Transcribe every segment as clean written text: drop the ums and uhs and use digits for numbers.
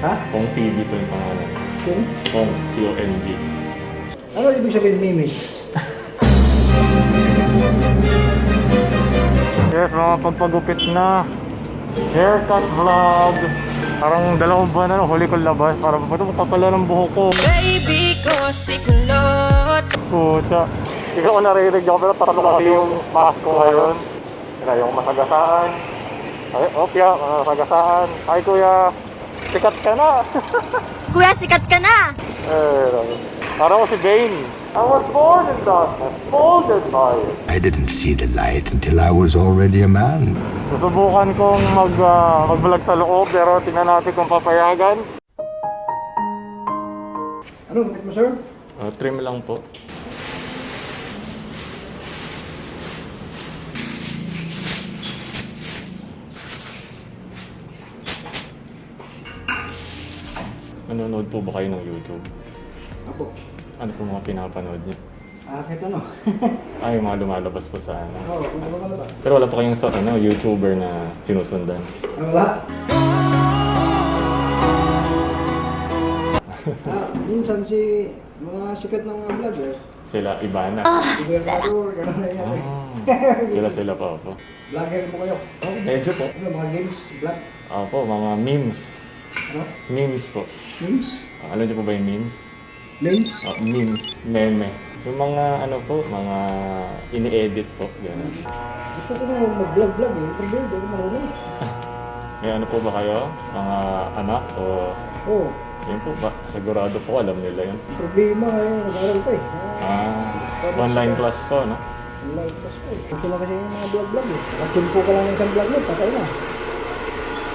Ha? Kong TV po yung pangalan. Kong, C-O-N-G. Ano ibig sabihin mimik? Yes, mga pagpagupit na haircut vlog. Parang dalawang buwan na huli kong labas para papala ng buhok ko. Baby ko si kulot. Puta. Hindi ko narinig ako pero parang kasi yung mask ko ngayon. Kaya yung masagasaan. Ay, opya, masagasaan. Ay kuya, sikat ka na. Kuya, sikat ka na! Parang ko si Bane. I was born in darkness, molded by it. I didn't see the light until I was already a man. Susubukan kong mag-vlog sa loob pero tingnan natin kung papayagan. Ano gupit mo, sir? Trim lang po. Nanonood po ba kayo ng YouTube? Apo. Ano po mga pinapanood niyo? Kahit ano. Ay, yung mga lumalabas po sa ano. Oo, kung ano ka na ba? Pero wala po kayong YouTuber na sinusundan. Wala. Minsan si mga sikat ng mga vlogger. Sila, Ibana. Sarap. Gano'n na yan. Sila pa po. Vlogger mo kayo. Medyo po. Ano, mga games, vlog. Opo, mga memes. Ano? Memes po. Memes? Alam niyo po ba yung memes? Memes? Memes, meme. Yung mga ano po, mga ini-edit po. Gano'n. Gusto ko na mag-vlog-vlog eh. Pero hindi ko marunong. May ano po ba kayo? Mga anak o... Oo. Yun po ba? Sigurado po alam nila yun. Problema ngayon, nag-aaral pa eh. Online class po, no? Online class ko eh. Gusto na kasi yung mga vlog-vlog eh. Kasimpo ka lang ng isang vlog mo, patay na.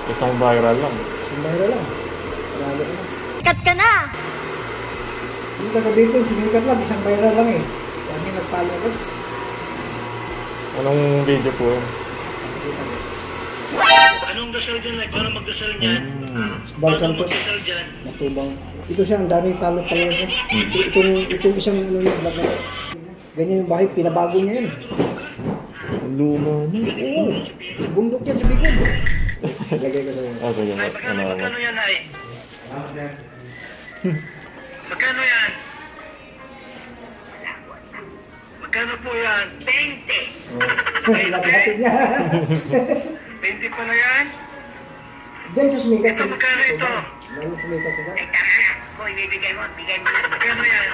Isang viral lang. Yung bahira lang. Lalo na. Sikat ka na! Yung taga dito, sinikat lang, isang viral lang eh. Kami nagpalo ko. Anong video po yun? Anong dasal dyan? Paano magdasal dyan? Balsam Paano to. magdasal dyan? Matubang. Ito siya, ang daming palo-palo ko. Itong isang ano yung vlog na. Ganyan yung bahay, pinabago niya yun. Luma na. Oo. Bundok yan sa Bicol. Lagay ko sa yun. Sige. Ay, magkano yan, ay? Magkano yan? Magkano po yan? 20! Lati-hati niya. 20 pa na yan? Diyan sa sumikat. Ito, magkano ito? Lalo sumikat sa Ay, tara na. Kung ibibigay mo, bigay mo na. Magkano yan?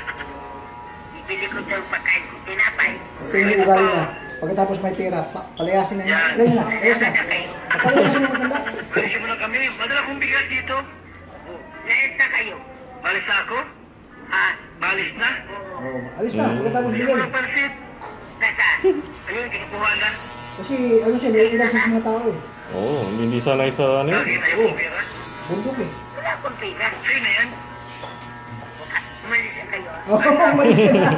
Bibili ko daw pagkain ko, tinapay. Ito yung ugali na. Pagkatapos may pera, palayasin na niya. Alam na, ayos na. Palayasin na matanda. Alisin mo na kami. Madala kong bigas dito. Layas na kayo. Balis na ako? Balis na? Oh, alis na, pagkatapos Gusto bilhin. mo ng pansit? Nasaan? Ayun, kinukuha na. Kasi ano siya, may ilan sa mga tao eh. Oo, hindi sanay sa ano yun. Lagi tayo kong pera. Bundok eh. Wala akong pera. Sa'yo na yan. Umalis na kayo. Oo, malis ka na.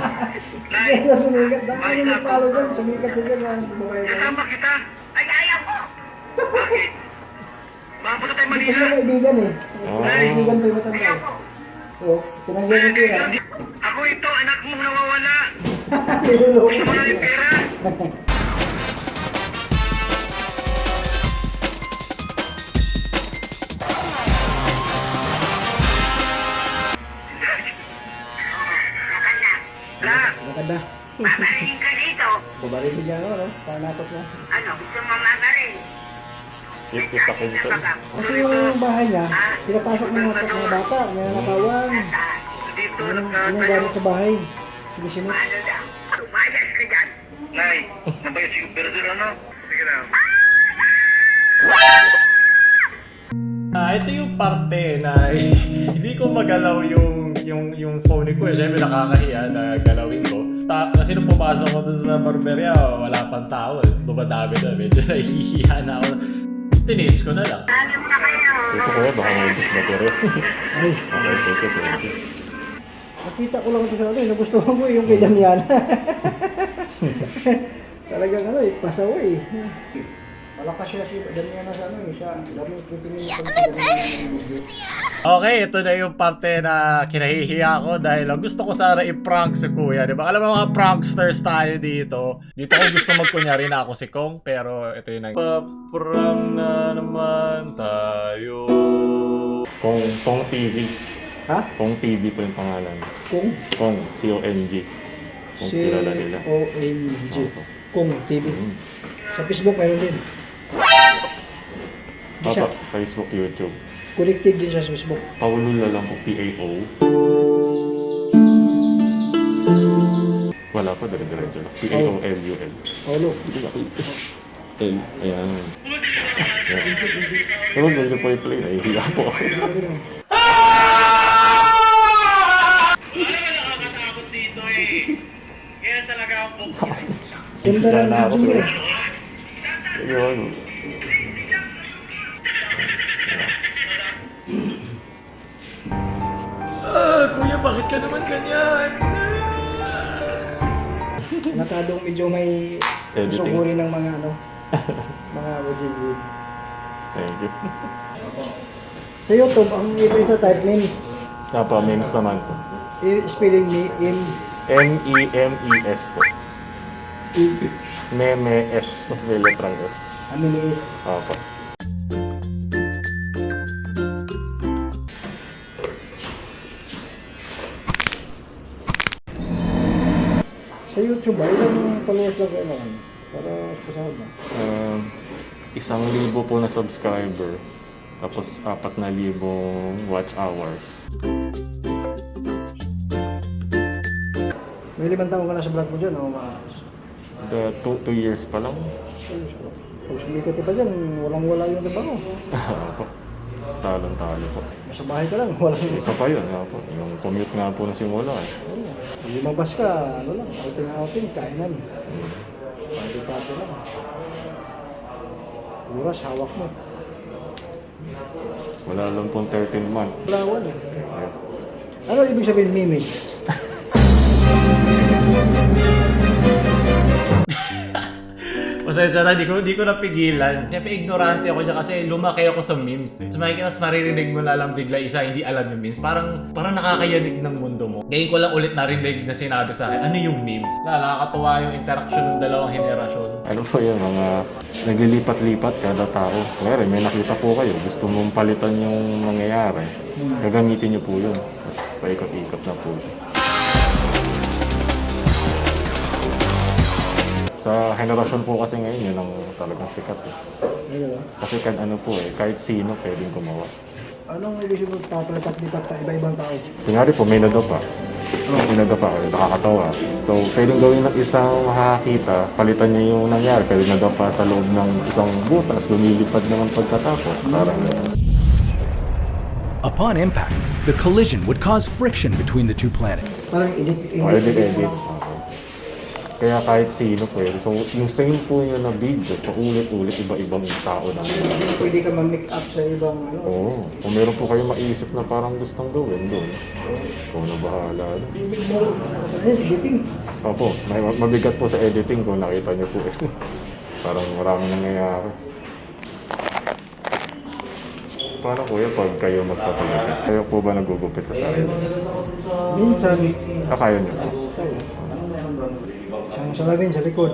Nay, Kaya sumikat. Dahil balis ano na nagpalo ako. dyan, sumikat sa dyan. Buhay na. Kasama kita. Ay, ayaw ko! Bakit? Mapunta tayo Hindi ko Manila. siya kaibigan eh. Oo. Kaibigan ko yung matanda Ayaw eh. ko! Oo, tinanggal ko pera. Ako ito, anak mong nawawala. Niluloko Gusto mo na yung pera? Nakanda. La, Maganda. Mabarilin ka dito. Babarin mo dyan, ano? Panakot na. Ano, gusto mo mabaril? Kita ko dito. Kasi yung bahay niya, pinapasok ng mga bata, may nakatawan. Nasaan? dito Ano nagkatayo. gamit sa bahay? Sige, sino? Ano daw? Lumayas ka dyan. Nay, nabayad si Gobernador ano? Sige na. Ito yung parte na hindi ko magalaw yung phone ko. Siyempre nakakahiya na galawin ko. Kasi nung pumasok ko dun sa barberya, wala pang tao. Dumadami na. Medyo nahihiya na ako. Tinis ko na lang. Lagyan mo na kayo. Ito ko baka may battery. Ay, Okay, thank you. nakita ko lang ito sa ano, nagustuhan mo yung kay Damiana. Talagang ano eh, pasaw eh. Malakas siya si Damiana sa ano eh, siya daming kitingin Okay, ito na yung parte na kinahihiya ko dahil gusto ko sana i-prank si Kuya, di ba? Alam mo mga pranksters tayo dito. Dito ko gusto magkunyari na ako si Kong, pero ito yung Paprank na naman tayo. Kong TV. Ha? Kong TV po yung pangalan. Kung Kong, C-O-N-G. Kung kilala nila. C-O-N-G. Opo. Kung TV. Mm. Sa Facebook mayroon din. Di siya. Opo, Facebook, YouTube. Connected din siya sa Facebook. Paulul na lang po, P-A-O. Wala pa, dire-diretso lang. P-A-O-L-U-L. Paulo. L, ayan. Pero ganda po yung play, nahihiya po ako. Nakakatakot dito eh. Kaya talaga ako. Ganda Ganda ng ako, video pre. eh. Ayun. Kuya, bakit ka naman ganyan? Natadong medyo may Editing. suguri ng mga ano, mga widgets din. Thank you. Sa YouTube, ang ito type memes. Napa, memes naman po. Spelling me in M-E-M-E-S po. I Meme S. Mas may letrang S. ano ni is. Opo. Sa YouTube, ilang followers lang kayo naman? Para sa sahod na. 1,000 po na subscriber. Tapos 4,000 watch hours. May 5 taon ka na sa vlog mo dyan, o mga... The 2 years pa lang. Pag sumikat pa dyan, walang-wala yung trabaho. Opo. Talon-talo po. Sa bahay ka lang, walang... Isa pa yun nga po. Yung commute nga po na simula eh. Lumabas ka, ano lang, outing, kainan. Pati-pati lang. Oras, hawak mo. Wala lang pong 13 month. Wala eh. Ayun. Ano ibig sabihin memes? Pasensya na, di ko napigilan. Siyempre, ignorante ako dyan kasi lumaki ako sa memes eh. Mas makikinas maririnig mo na lang bigla isa, hindi alam yung memes. Parang nakakayanig ng mundo mo. Ngayon ko lang ulit narinig na sinabi sa akin, ano yung memes? Nakakatuwa yung interaction ng dalawang henerasyon. Ano po yun, mga naglilipat-lipat kada tao. Kaya may nakita po kayo, gusto mong palitan yung mangyayari. Gagamitin niyo po yun. Tapos paikot-ikot na po siya. Sa henerasyon po kasi ngayon, yun ang talagang sikat eh. Ano ba? Kasi ano po eh, kahit sino pwedeng gumawa. Anong ibig sabihin papalipat-lipat pa iba-ibang tao? Kunyari po, may nadapa. May nadapa, nakakatawa. So, pwedeng gawin ng isang makakakita, palitan niya yung nangyari. Pwedeng nadapa sa loob ng isang butas, lumilipad naman pagkatapos. Parang Upon impact, the collision would cause friction between the two planets. Parang edit. Kaya kahit sino pwede. So, yung same po yun na video, paulit-ulit, iba-ibang tao na. Pwede ka ma-make up sa ibang ano. Oo. Kung meron po kayo maisip na parang gustong gawin doon, kung na bahala. Editing. Opo, mabigat po sa editing kung nakita niyo po. Parang maraming nangyayari. Paano kuya pag kayo magpapagupit? Kayo po ba nagugupit sa sarili? Minsan, Kaya niyo po? siyang salamin sa likod.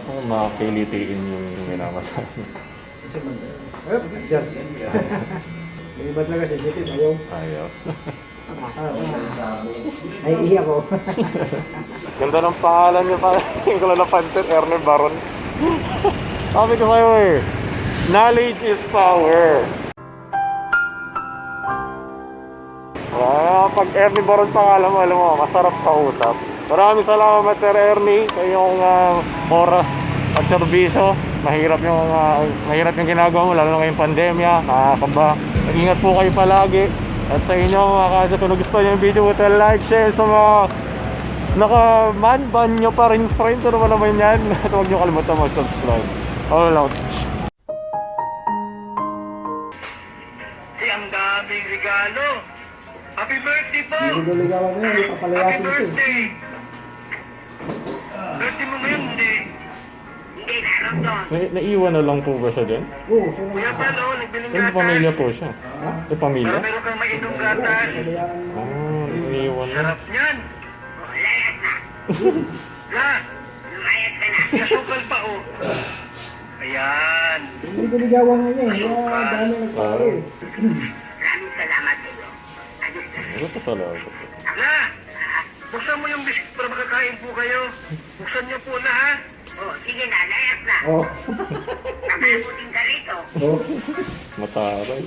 Kung makakilitiin yung minamasahe. Kasi man, just. May iba talaga sensitive, ayaw. Ayaw. Naiihi ako. Ganda ng pangalan niyo pa. Yung ko lang napansin, Ernie Baron. Sabi ko kayo eh, knowledge is power. Pag Ernie Baron pangalan mo, alam mo, masarap kausap. Maraming salamat Sir Ernie sa iyong oras at serbisyo. Mahirap yung ginagawa mo, lalo na ngayong pandemya. Nakakaba. Ingat po kayo palagi. At sa inyo mga kasi kung nagustuhan nyo yung video, like, share sa mga naka-man nyo pa rin friends. Ano ba naman yan? At huwag nyo kalimutan mag-subscribe. All out. Ang daming regalo. Happy birthday po! Hindi ligawan mo yun, Happy papalayasin ito. birthday! Birthday mo ngayon, hindi. Hindi, naroon doon. Naiwan na lang po ba siya dyan? Oo, siya Kuya lang. Pal, oh, nagbiling May gatas. pamilya po siya. Ha? May pamilya? Para meron kang mainom gatas. Palayaan mo. Iniwan na. Sarap niyan. Oh, layas na. La, Lumayas ka na. nasukal pa, oh. Ayan. Hindi ko ligawan ngayon, kaya dami nagpaparo eh. Maraming salamat sa iyo. Ayos na. Ano pa salamat? La, buksan mo yung biscuit para makakain po kayo. Buksan niyo po na, ha? Oh, sige na, layas na. Oh. Nakabutin ka rito. Oh. Mataray.